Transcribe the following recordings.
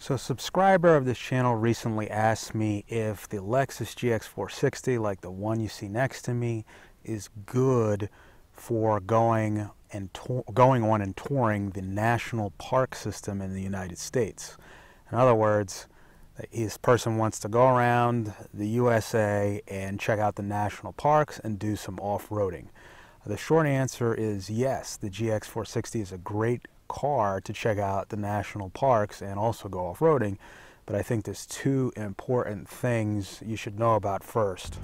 So a subscriber of this channel recently asked me if the Lexus GX460, like the one you see next to me, is good for going on and touring the national park system in the United States. In other words, this person wants to go around the USA and check out the national parks and do some off-roading. The short answer is yes, the GX460 is a great car to check out the national parks and also go off-roading, but I think there's two important things you should know about first.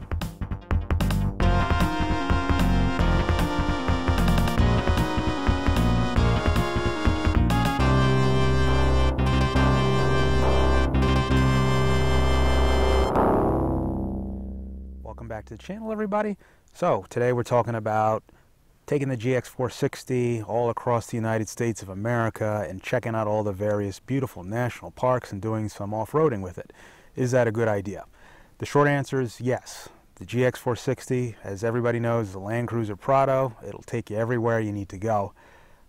Welcome back to the channel, everybody. So today we're talking about taking the GX460 all across the United States of America and checking out all the various beautiful national parks and doing some off-roading with it. Is that a good idea? The short answer is yes. The GX460, as everybody knows, is a Land Cruiser Prado. It'll take you everywhere you need to go.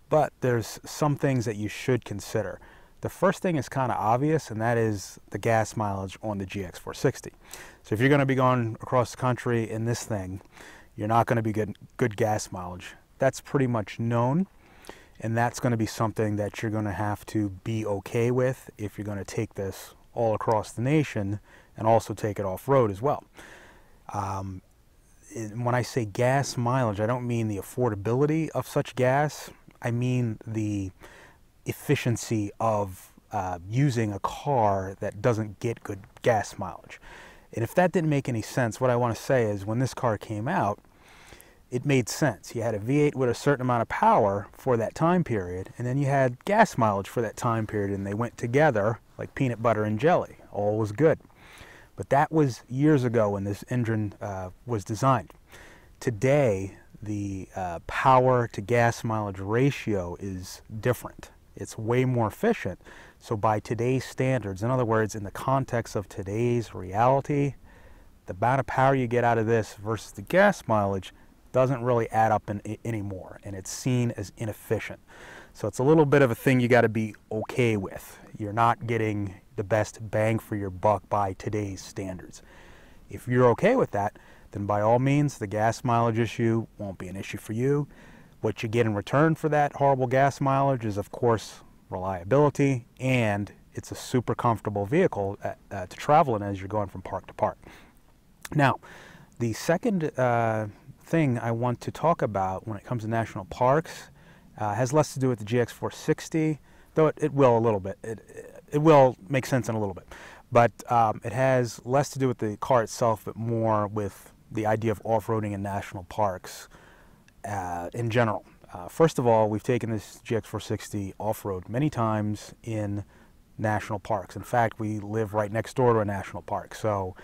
But there's some things that you should consider. The first thing is kind of obvious, and that is the gas mileage on the GX460. So if you're going to be going across the country in this thing, you're not going to be getting good gas mileage. That's pretty much known, and that's going to be something that you're going to have to be okay with if you're going to take this all across the nation and also take it off-road as well. When I say gas mileage, I don't mean the affordability of such gas. I mean the efficiency of using a car that doesn't get good gas mileage. And if that didn't make any sense, what I want to say is when this car came out, it made sense. You had a V8 with a certain amount of power for that time period, and then you had gas mileage for that time period, and they went together like peanut butter and jelly. All was good. But that was years ago when this engine was designed. Today, the power to gas mileage ratio is different. It's way more efficient. So by today's standards, in other words, in the context of today's reality, the amount of power you get out of this versus the gas mileage doesn't really add up anymore, and it's seen as inefficient. So it's a little bit of a thing you got to be okay with. You're not getting the best bang for your buck by today's standards. If you're okay with that, then by all means, the gas mileage issue won't be an issue for you. What you get in return for that horrible gas mileage is, of course, reliability, and it's a super comfortable vehicle to travel in as you're going from park to park. Now, the second thing I want to talk about when it comes to national parks has less to do with the GX460, though it will a little bit. It will make sense in a little bit. But it has less to do with the car itself, but more with the idea of off-roading in national parks in general. First of all, we've taken this GX460 off-road many times in national parks. In fact, we live right next door to a national park. So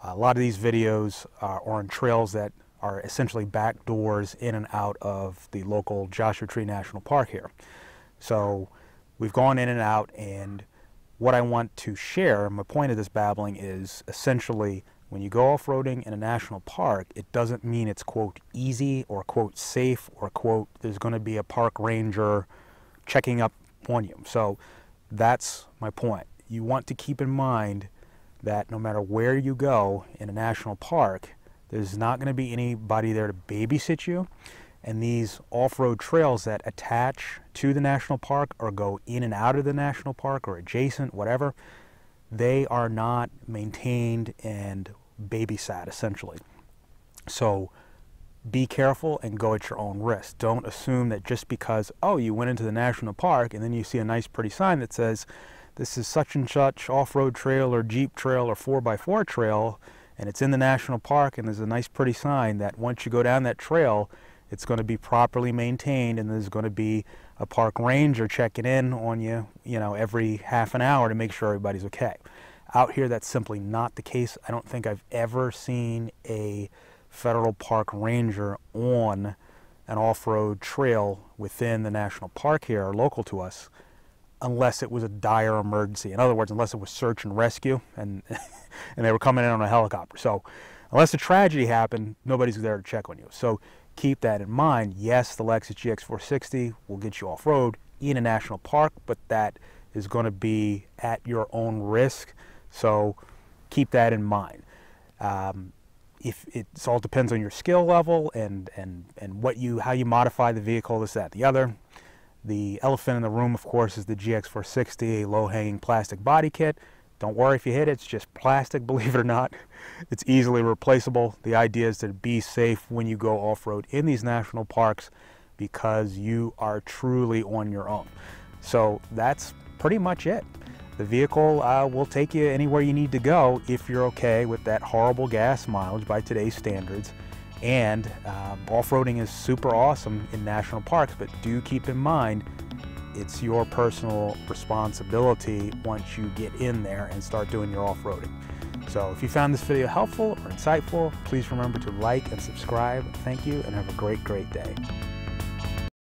a lot of these videos are on trails that are essentially back doors in and out of the local Joshua Tree National Park here. So we've gone in and out, and what I want to share, my point of this babbling is essentially when you go off-roading in a national park, it doesn't mean it's, quote, easy or, quote, safe or, quote, there's going to be a park ranger checking up on you. So that's my point. You want to keep in mind that no matter where you go in a national park, there's not going to be anybody there to babysit you. And these off-road trails that attach to the national park or go in and out of the national park or adjacent, whatever, they are not maintained and babysat, essentially. So be careful and go at your own risk. Don't assume that just because, oh, you went into the national park and then you see a nice pretty sign that says this is such and such off-road trail or Jeep trail or 4x4 trail, and it's in the national park and there's a nice pretty sign that once you go down that trail, it's going to be properly maintained and there's going to be a park ranger checking in on you, every half an hour to make sure everybody's okay. Out here, that's simply not the case. I don't think I've ever seen a federal park ranger on an off-road trail within the national park here, or local to us, unless it was a dire emergency. In other words, unless it was search and rescue and and they were coming in on a helicopter. So unless a tragedy happened, nobody's there to check on you. So keep that in mind. Yes, the Lexus GX460 will get you off-road in a national park, but that is going to be at your own risk. So keep that in mind. If it all depends on your skill level and how you modify the vehicle, this, that, the other. The elephant in the room, of course, is the GX460, a low-hanging plastic body kit. Don't worry if you hit it, it's just plastic, believe it or not. It's easily replaceable. The idea is to be safe when you go off-road in these national parks because you are truly on your own. So that's pretty much it. The vehicle will take you anywhere you need to go if you're okay with that horrible gas mileage by today's standards. And off-roading is super awesome in national parks, but do keep in mind it's your personal responsibility once you get in there and start doing your off-roading. So if you found this video helpful or insightful, please remember to like and subscribe. Thank you and have a great day.